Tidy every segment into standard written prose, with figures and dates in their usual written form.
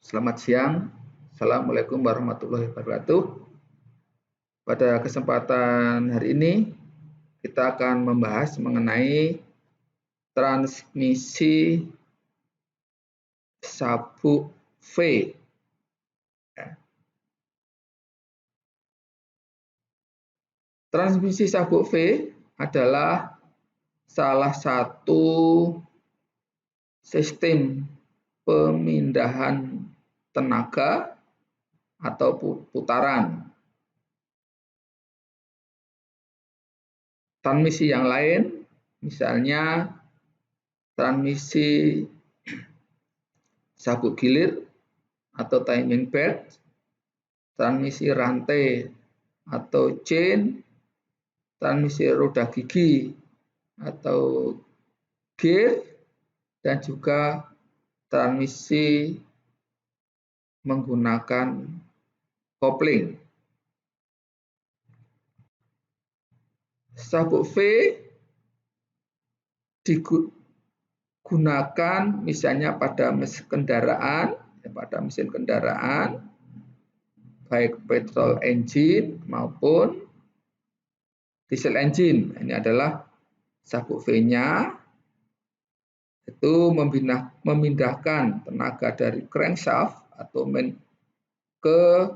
Selamat siang. Assalamualaikum warahmatullahi wabarakatuh. Pada kesempatan hari ini, kita akan membahas mengenai transmisi sabuk V. Transmisi sabuk V adalah salah satu sistem pemindahan tenaga atau putaran. Transmisi yang lain, misalnya transmisi sabuk gilir atau timing belt, transmisi rantai atau chain, transmisi roda gigi atau gear, dan juga transmisi menggunakan kopling. Sabuk V digunakan misalnya pada mesin kendaraan, baik petrol engine maupun diesel engine. Ini adalah sabuk V-nya, itu memindahkan tenaga dari crankshaft atau main ke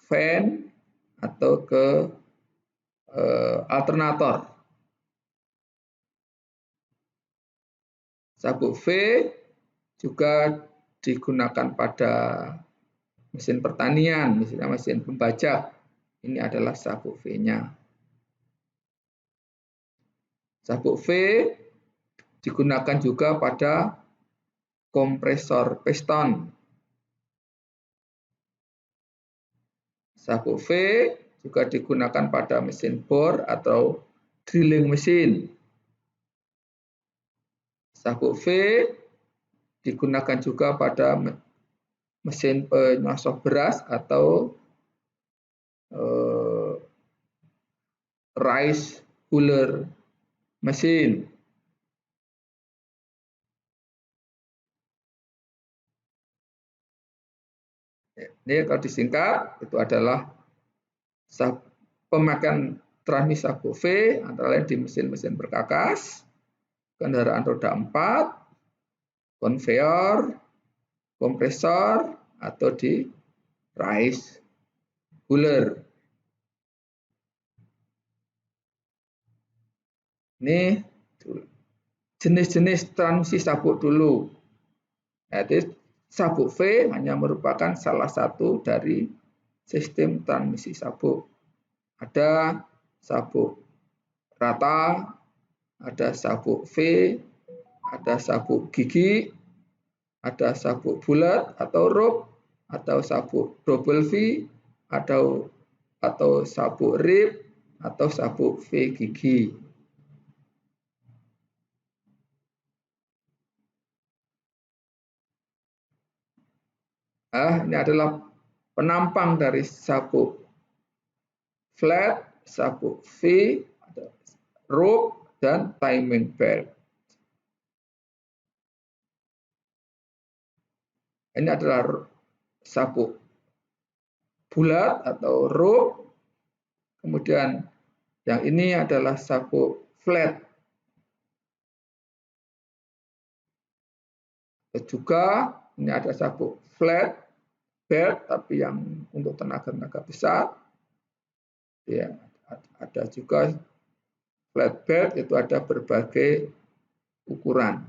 fan atau ke alternator. Sabuk V juga digunakan pada mesin pertanian, misalnya mesin pembajak. Ini adalah sabuk V-nya. Sabuk V digunakan juga pada kompresor piston. Sabuk V juga digunakan pada mesin bor atau drilling mesin. Sabuk V digunakan juga pada mesin penyosok beras atau rice huller mesin. Ini kalau disingkat itu adalah pemakaian transmisi sabuk V antara lain di mesin-mesin perkakas, kendaraan roda 4, konveyor, kompresor, atau di rice huller. Ini jenis-jenis transmisi sabuk dulu. Jadi sabuk V hanya merupakan salah satu dari sistem transmisi sabuk. Ada sabuk rata, ada sabuk V, ada sabuk gigi, ada sabuk bulat atau rope, atau sabuk double V, atau sabuk rib, atau sabuk V gigi. Ini adalah penampang dari sabuk flat, sabuk V, rope, dan timing belt. Ini adalah sabuk bulat atau rope. Kemudian yang ini adalah sabuk flat. Juga ini ada sabuk flat belt, tapi yang untuk tenaga-tenaga besar. Ya, ada juga flat belt, itu ada berbagai ukuran.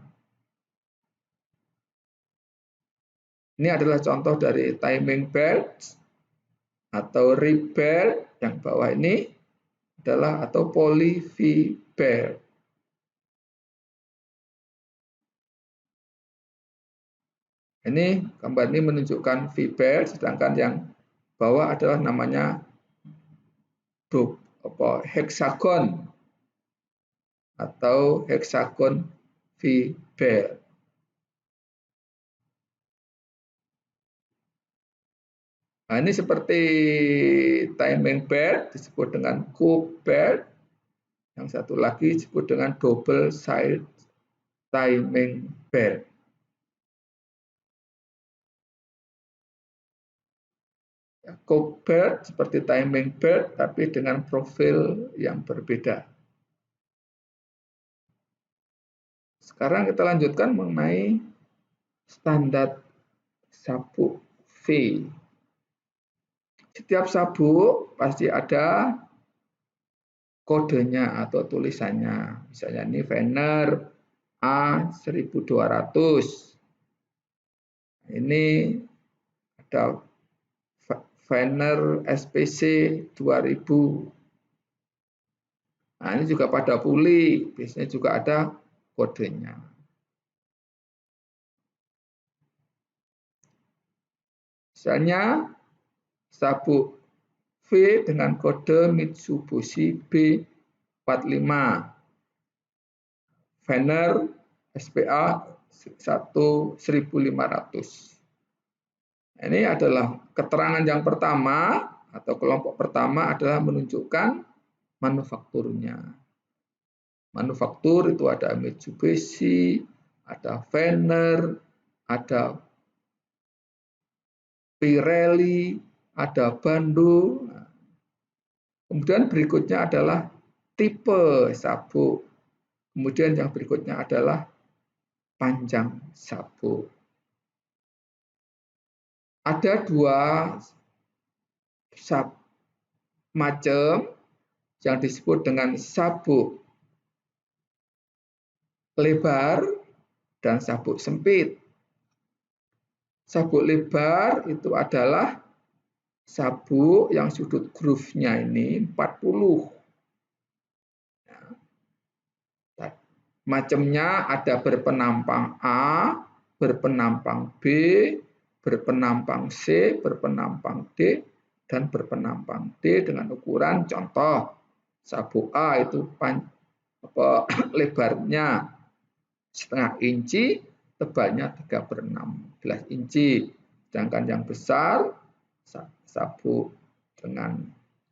Ini adalah contoh dari timing belt atau rib belt. Yang bawah ini adalah atau poly V belt. Ini gambar ini menunjukkan V belt, sedangkan yang bawah adalah namanya hexagon atau hexagon V belt. Nah, ini seperti timing belt disebut dengan Cook belt. Yang satu lagi disebut dengan double side timing belt. Cork belt seperti timing belt tapi dengan profil yang berbeda. Sekarang kita lanjutkan mengenai standar sabuk V. Setiap sabuk pasti ada kodenya atau tulisannya. Misalnya ini Venner A1200. Ini ada Venner SPC 2000. Nah, ini juga pada puli, biasanya juga ada kodenya. Misalnya sabuk V dengan kode Mitsubishi B45, Venner SPA 1500. Ini adalah keterangan yang pertama atau kelompok pertama adalah menunjukkan manufakturnya. Manufaktur itu ada Mitsubishi, ada Venner, ada Pirelli, ada Bando. Kemudian berikutnya adalah tipe sabuk. Kemudian yang berikutnya adalah panjang sabuk. Ada dua macam yang disebut dengan sabuk lebar dan sabuk sempit. Sabuk lebar itu adalah sabuk yang sudut groove-nya ini 40. Macamnya ada berpenampang A, berpenampang B, berpenampang C, berpenampang D, dan berpenampang D dengan ukuran contoh. Sabuk A itu lebarnya setengah inci, tebalnya 3/16 inci. Sedangkan yang besar, sabuk dengan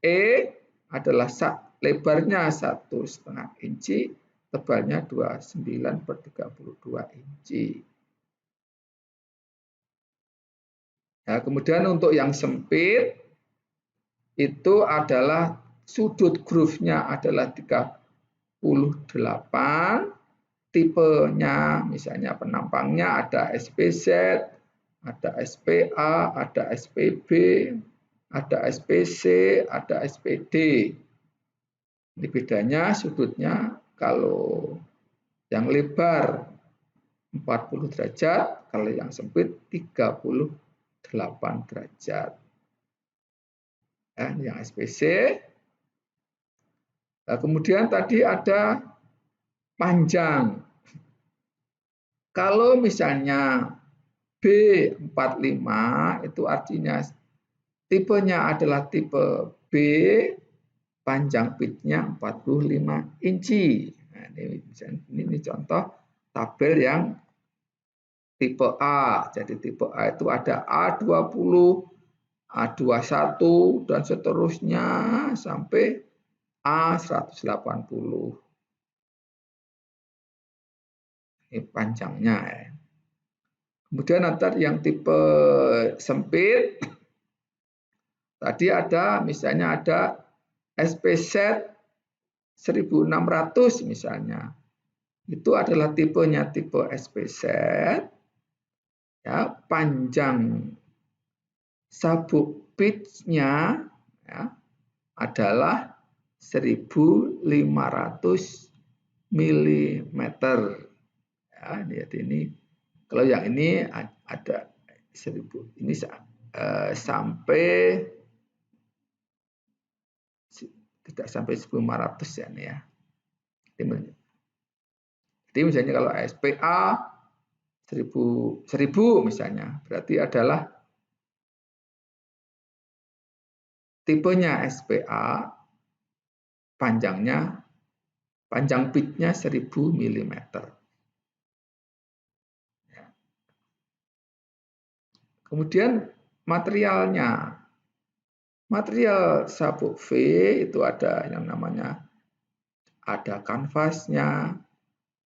E adalah lebarnya 1,5 inci, tebalnya 29/32 inci. Nah, kemudian untuk yang sempit itu adalah sudut groove-nya adalah 38, tipenya misalnya penampangnya ada SPZ, ada SPA, ada SPB, ada SPC, ada SPD. Ini bedanya sudutnya, kalau yang lebar 40 derajat, kalau yang sempit 38 derajat. Ini yang SPC. Nah, kemudian tadi ada panjang. Kalau misalnya B45 itu artinya tipenya adalah tipe B, panjang pitnya 45 inci. Nah, ini contoh tabel yang tipe A. Jadi tipe A itu ada A20, A21, dan seterusnya sampai A180. Ini panjangnya. Kemudian nanti yang tipe sempit, tadi ada misalnya ada SPZ 1600 misalnya. Itu adalah tipenya tipe SPZ. Ya, panjang sabuk pitch-nya ya, adalah 1500 mm. Ya, lihat ini. Kalau yang ini ada 1000. Ini sampai tidak sampai 1500 ya nih ya. Jadi misalnya kalau SPA 1000 misalnya, berarti adalah tipenya SPA, panjang pitnya 1000 mm. Kemudian materialnya. Material sabuk V itu ada yang namanya ada kanvasnya,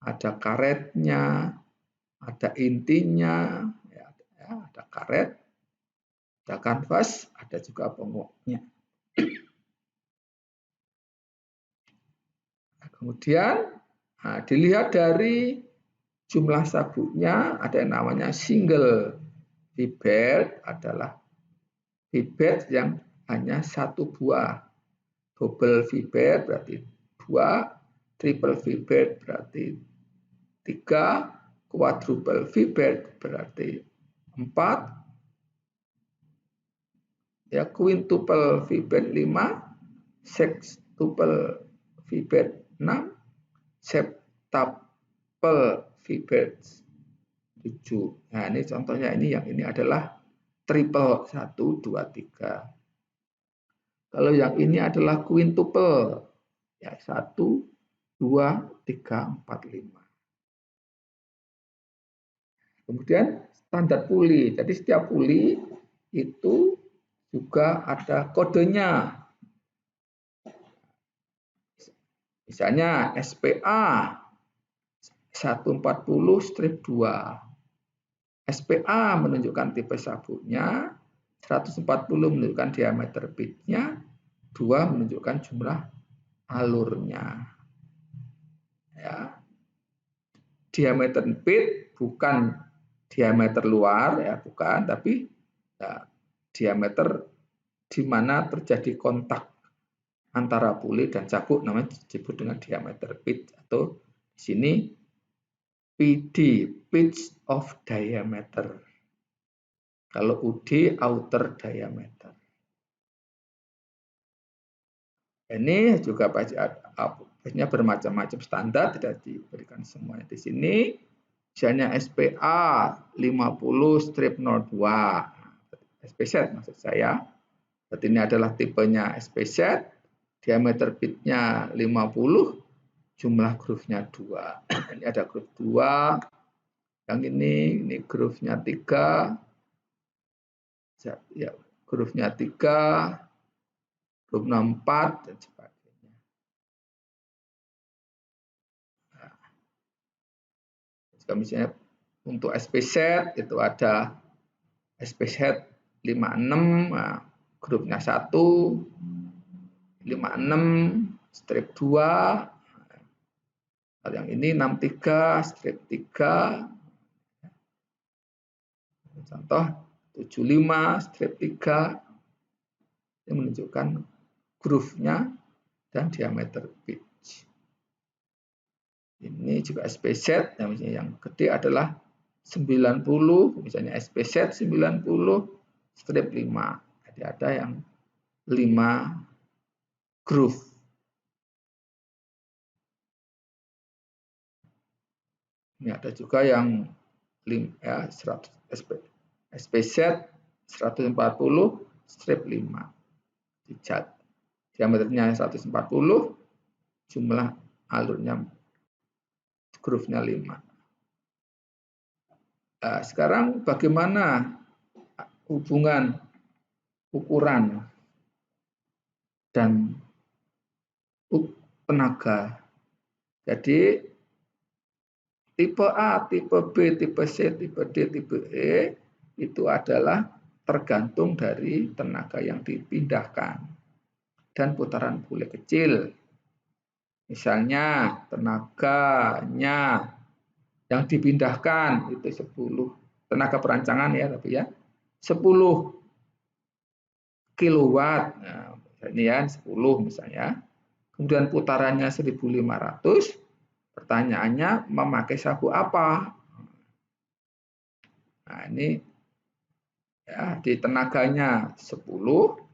ada karetnya, ada intinya, ada karet, Ada kanvas, ada juga penguatnya. Nah, kemudian dilihat dari jumlah sabuknya, ada yang namanya single V-bed, adalah V-bed yang hanya satu buah. Double V-bed berarti 2, triple V-bed berarti 3, quadruple V-bed berarti 4, ya quintuple V-bed 5, sextuple V-bed 6, septuple V-bed 7. Nah, ini contohnya, yang ini adalah triple 1, 2, 3. Kalau yang ini adalah quintuple, ya 1, 2, 3, 4, 5. Kemudian standar puli. Jadi setiap puli itu juga ada kodenya. Misalnya SPA 140-2. SPA menunjukkan tipe sabuknya, 140 menunjukkan diameter pitnya, 2 menunjukkan jumlah alurnya. Ya. Diameter pit bukan diameter luar, ya bukan, tapi ya, diameter di mana terjadi kontak antara puli dan sabuk namanya disebut dengan diameter pit, atau di sini PD, pitch of diameter. Kalau UD, outer diameter. Ini juga pastinya bermacam-macam standar, tidak diberikan semuanya di sini. Misalnya SPA 50-02. SPZ maksud saya. Berarti ini adalah tipenya SPZ. Diameter pitnya 50, jumlah groove-nya 2. Ini ada groove 2. Yang ini groove-nya 3. Ya, groove-nya 3, groove-nya 4, dan sebagainya. Nah, jika misalnya untuk SPZ itu ada SPZ 56, nah, groove-nya 1, 56, strip 2. Kalau yang ini 63, strip 3. Contoh 75, strip 3. Ini menunjukkan groove-nya dan diameter pitch. Ini juga SPZ, yang gede adalah 90, misalnya SPZ 90, strip 5. Jadi ada yang 5 groove. Ini ada juga yang 100 SPZ 140, strip 5. Dicat. Diameternya 140, jumlah alurnya groove-nya 5. Nah, sekarang bagaimana hubungan ukuran dan tenaga? Jadi tipe A, tipe B, tipe C, tipe D, tipe E itu adalah tergantung dari tenaga yang dipindahkan dan putaran puli kecil. Misalnya tenaganya yang dipindahkan itu 10, tenaga perancangan ya, tapi ya 10 kilowatt. Nah, ini ya 10 misalnya. Kemudian putarannya 1500. Pertanyaannya memakai sabuk apa? Nah, ini ya di tenaganya 10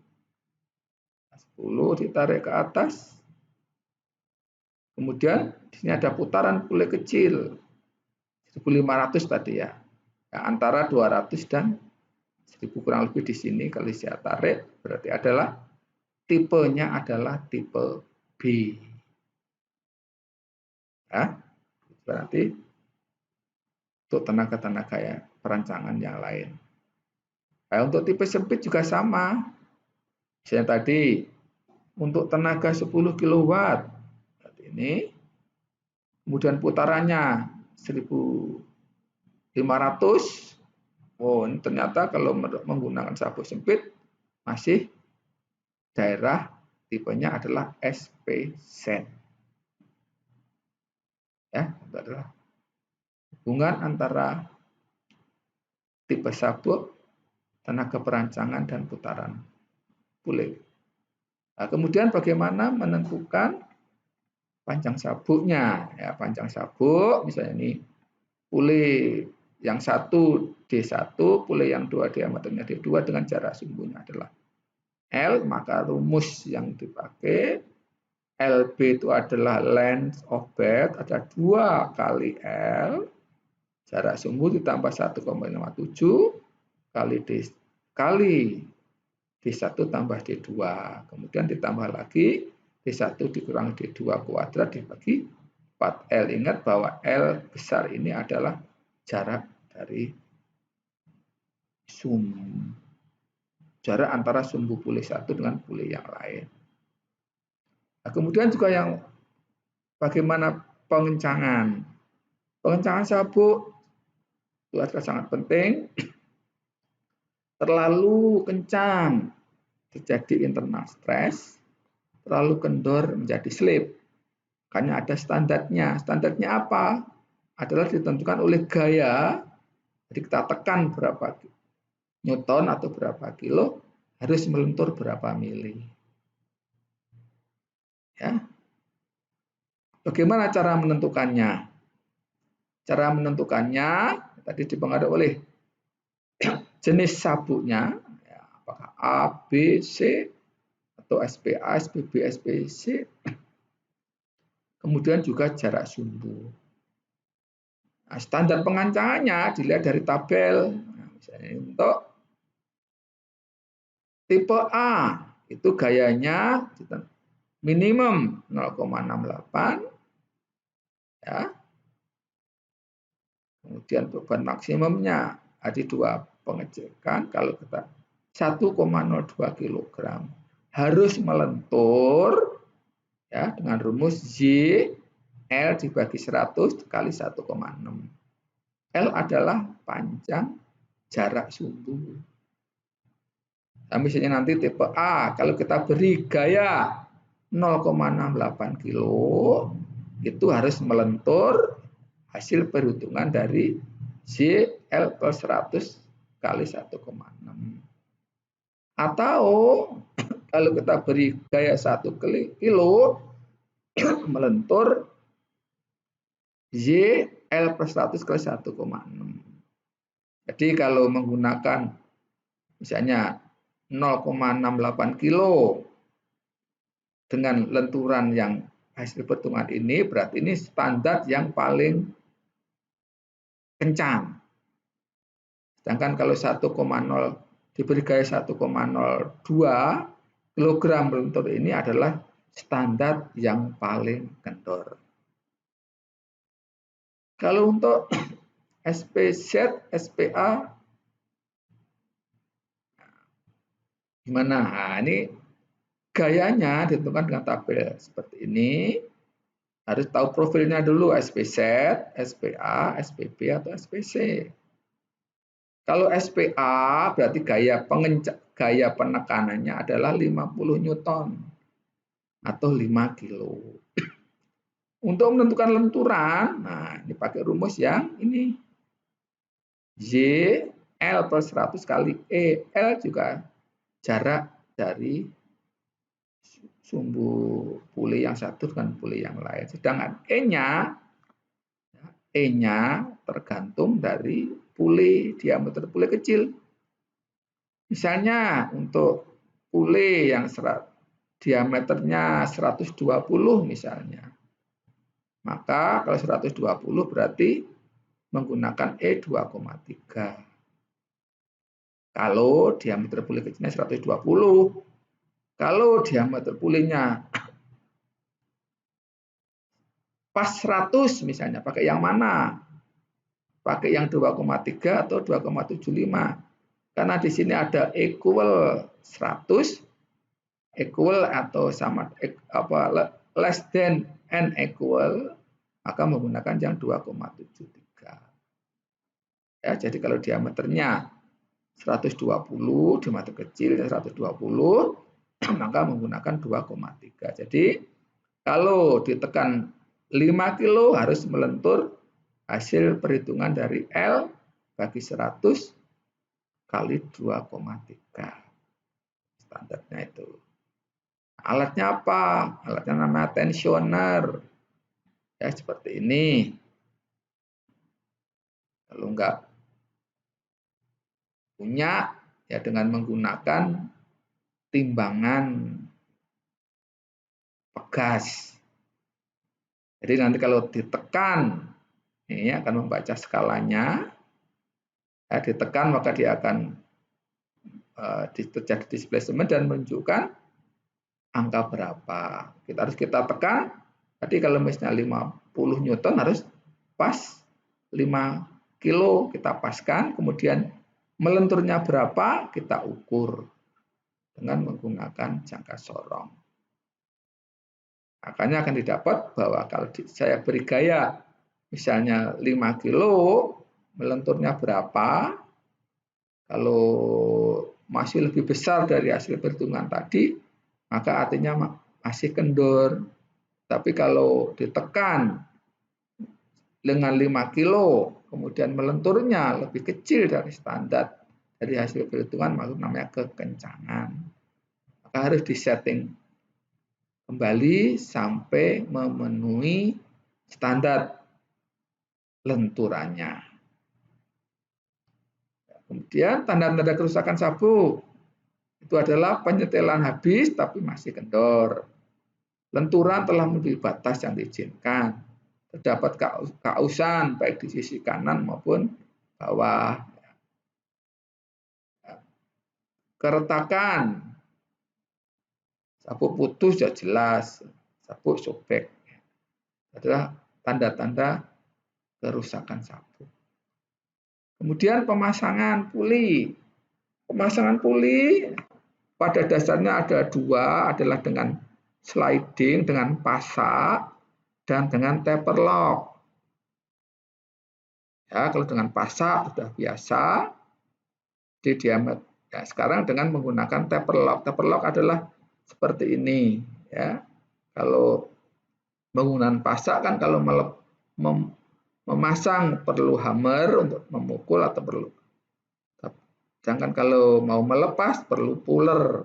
ditarik ke atas. Kemudian di sini ada putaran puli kecil 1500 tadi ya. Antara 200 dan 1000 kurang lebih di sini kalau saya tarik berarti adalah tipenya adalah tipe B. Ya, berarti untuk tenaga-tenaga ya perancangan yang lain. Nah, untuk tipe sempit juga sama. Misalnya tadi untuk tenaga 10 kilowatt ini, kemudian putarannya 1500, Oh, ini ternyata kalau menggunakan sabuk sempit masih daerah tipenya adalah SPZ. Ya, itu adalah hubungan antara tipe sabuk, tenaga perancangan, dan putaran pule. Nah, kemudian bagaimana menentukan panjang sabuknya? Ya, panjang sabuk, misalnya ini pule yang satu D1, pule yang dua diameternya D2 dengan jarak sumbunya adalah L, maka rumus yang dipakai LB itu adalah length of bed, ada 2 kali L, jarak sumbu ditambah 1,57 kali D1 tambah D2. Kemudian ditambah lagi D1 dikurangi D2 kuadrat dibagi 4L. Ingat bahwa L besar ini adalah jarak dari jarak antara sumbu pule satu dengan pule yang lain. Nah, kemudian juga yang bagaimana pengencangan. Pengencangan sabuk itu adalah sangat penting. Terlalu kencang terjadi internal stress, terlalu kendor menjadi slip. Karena ada standarnya. Standarnya apa? Adalah ditentukan oleh gaya. Jadi kita tekan berapa newton atau berapa kilo, harus melentur berapa mili. Ya. Bagaimana cara menentukannya? Cara menentukannya tadi dipengaruhi oleh jenis sabuknya, ya, apakah A, B, C, atau SPA, SPB, SPC, kemudian juga jarak sumbu. Nah, standar pengancangannya dilihat dari tabel. Nah, misalnya untuk tipe A, itu gayanya minimum 0,68, ya. Kemudian beban maksimumnya ada 2 pengecekan, kalau kita 1,02 kg harus melentur ya dengan rumus Y L dibagi 100 kali 1,6. L adalah panjang jarak sumbu. Nah, misalnya nanti tipe A, kalau kita beri gaya 0,68 kilo, itu harus melentur hasil perhitungan dari JL plus 100 kali 1,6. Atau kalau kita beri gaya 1 kilo, melentur YL plus 100 kali 1,6. Jadi kalau menggunakan misalnya 0,68 kilo dengan lenturan yang hasil perhitungan ini, berarti ini standar yang paling kencang. Sedangkan kalau 1,0 diberi gaya 1,02 kg melentur ini adalah standar yang paling kendor. Kalau untuk SPZ, SPA gimana? Nah, ini gayanya ditentukan dengan tabel seperti ini. Harus tahu profilnya dulu, SPZ, SPA, SPB, atau SPC. Kalau SPA berarti gaya penekanannya adalah 50 Newton atau 5 kilo. Untuk menentukan lenturan, nah ini pakai rumus yang ini. Y L plus 100 kali E. L juga jarak dari sumbu puli yang satu dengan puli yang lain. Sedangkan E-nya tergantung dari puli, diameter puli kecil. Misalnya untuk puli yang diameternya 120 misalnya. Maka kalau 120 berarti menggunakan E 2,3. Kalau diameter puli kecilnya 120. Kalau diameter pulinya pas 100 misalnya, pakai yang mana? Pakai yang 2,3 atau 2,75. Karena di sini ada equal 100, equal atau sama less than and equal, maka menggunakan yang 2,73. Ya, jadi kalau diameternya 120, diameter kecil 120, maka menggunakan 2,3. Jadi kalau ditekan 5 kilo harus melentur hasil perhitungan dari L bagi 100 kali 2,3. Standarnya itu. Alatnya apa? Alatnya namanya tensioner. Ya, seperti ini. Kalau enggak punya, ya dengan menggunakan timbangan pegas. Jadi nanti kalau ditekan, ini akan membaca skalanya. Ya, ditekan maka dia akan terjadi displacement dan menunjukkan angka berapa. Harus kita tekan. Jadi kalau misalnya 50 Newton harus pas 5 kilo kita paskan, kemudian melenturnya berapa kita ukur dengan menggunakan jangka sorong. Makanya akan didapat bahwa kalau saya beri gaya misalnya 5 kilo, melenturnya berapa, kalau masih lebih besar dari hasil perhitungan tadi, maka artinya masih kendor. Tapi kalau ditekan dengan 5 kilo, kemudian melenturnya lebih kecil dari standar dari hasil perhitungan, maka namanya kekencangan. Maka harus disetting kembali sampai memenuhi standar lenturannya. Kemudian tanda-tanda kerusakan sabuk itu adalah penyetelan habis tapi masih kendor. Lenturan telah melebihi batas yang diizinkan. Terdapat kausan baik di sisi kanan maupun bawah. Keretakan, sabuk putus sudah jelas, sabuk sobek. Adalah tanda-tanda kerusakan sabuk. Kemudian pemasangan puli. Pemasangan puli pada dasarnya ada dua, adalah dengan sliding, dengan pasak, dan dengan taper lock. Ya, kalau dengan pasak sudah biasa di diameter. Ya, sekarang dengan menggunakan taper lock. Taper lock adalah seperti ini. Ya, kalau menggunakan pasak kan kalau memasang perlu hammer untuk memukul atau perlu. Sedangkan kalau mau melepas perlu puller.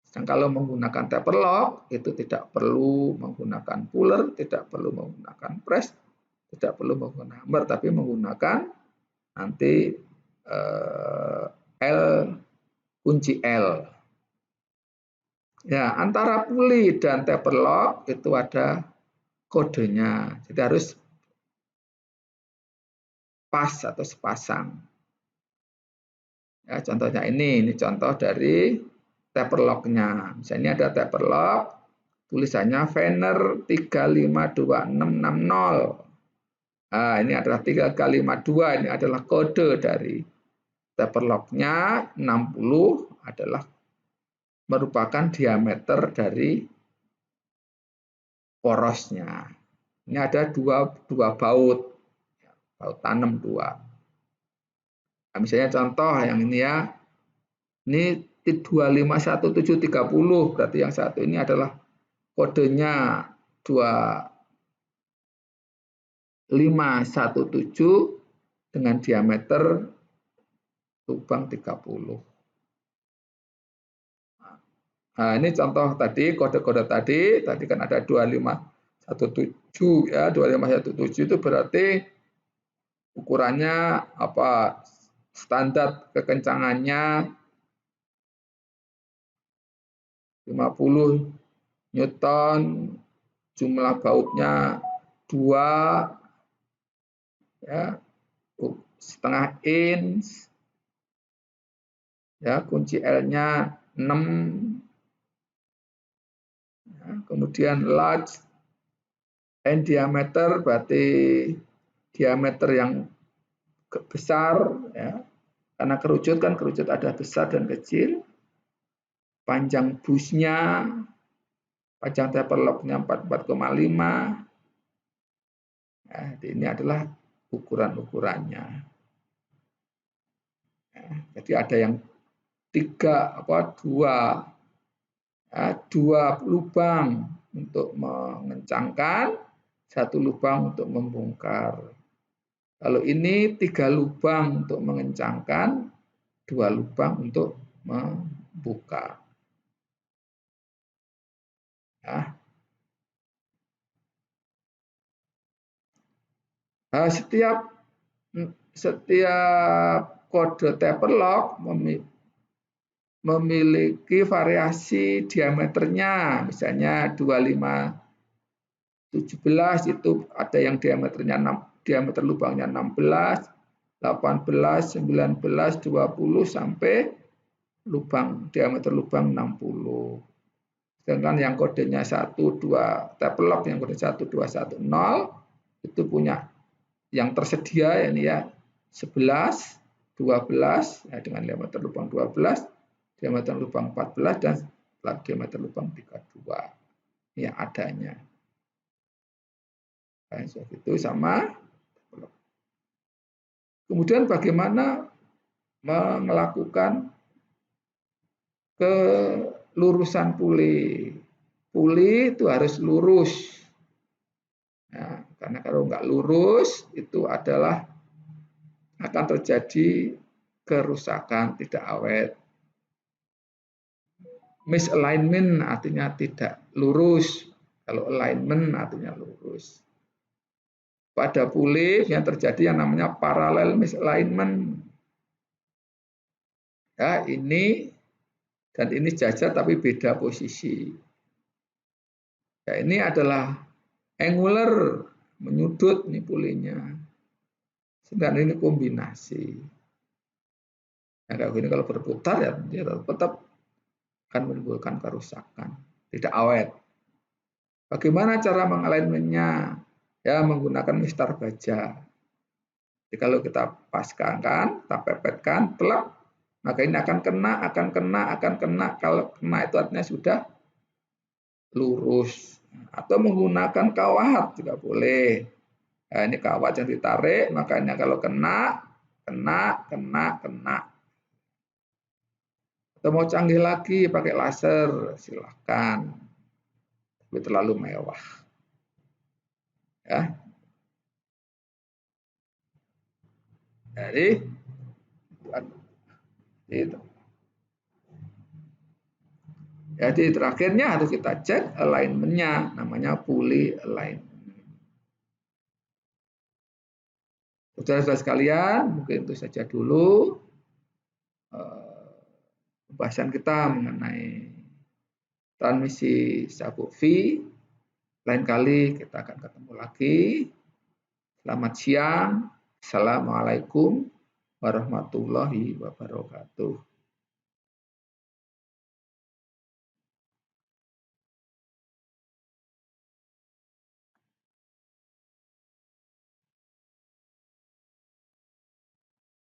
Dan kalau menggunakan taper lock itu tidak perlu menggunakan puller, tidak perlu menggunakan press, tidak perlu menggunakan hammer, tapi menggunakan nanti L, kunci L. Ya, antara puli dan taper lock itu ada kodenya. Jadi harus pas atau sepasang. Ya, contohnya ini contoh dari taper lock-nya. Misalnya ada taper lock, tulisannya Venner 352660. Nah, ini adalah 3x52, ini adalah kode dari taper lock-nya. 60 adalah merupakan diameter dari porosnya. Ini ada dua baut, baut tanam dua. Nah, misalnya contoh yang ini ya, ini 251730, berarti yang satu ini adalah kodenya 2517 dengan diameter lubang 30. Nah, ini contoh tadi, kode-kode tadi kan ada 2517 ya, 2517 itu berarti ukurannya apa? Standar kekencangannya 50 Newton, jumlah bautnya 2 ya, setengah inch ya, kunci L-nya 6 ya, kemudian large and diameter berarti diameter yang besar ya, karena kerucut kan kerucut ada besar dan kecil. Panjang busnya, panjang taper lock-nya 44,5. Nah, ini adalah ukuran-ukurannya. Jadi ada yang dua lubang untuk mengencangkan, satu lubang untuk membongkar. Kalau ini 3 lubang untuk mengencangkan, 2 lubang untuk membuka. Setiap kode taper lock memiliki variasi diameternya, misalnya 2517 itu ada yang diameter lubangnya 16, 18, 19, 20 sampai diameter lubang 60. Sedangkan yang kodenya 12 taper lock yang kode 1210 itu punya yang tersedia ini ya 11, 12 ya, dengan diameter lubang 12, diameter lubang 14 dan diameter lubang 32 yang adanya. Nah, itu sama. Kemudian bagaimana melakukan kelurusan puli? Puli itu harus lurus. Nah, karena kalau nggak lurus itu adalah akan terjadi kerusakan, tidak awet. Misalignment artinya tidak lurus. Kalau alignment artinya lurus. Pada puli yang terjadi yang namanya parallel misalignment. Ya, ini dan ini jajar tapi beda posisi. Ya, ini adalah angular, menyudut nih pulinya. Sedangkan ini kombinasi. Nah, kalau berputar ya dia tetap akan menimbulkan kerusakan, tidak awet. Bagaimana cara mengalignmentnya? Ya, menggunakan mistar baja. Jadi kalau kita paskan, kita pepetkan, telap, maka ini akan kena. Kalau kena itu artinya sudah lurus. Atau menggunakan kawat juga boleh. Nah, ini kawat yang ditarik, makanya kalau kena. Atau mau canggih lagi pakai laser, silahkan. Tapi terlalu mewah. Ya. Jadi terakhirnya harus kita cek alignment-nya, namanya pulley alignment. Saudara-saudara sekalian, mungkin itu saja dulu pembahasan kita mengenai transmisi sabuk V. Lain kali kita akan ketemu lagi. Selamat siang. Assalamualaikum warahmatullahi wabarakatuh.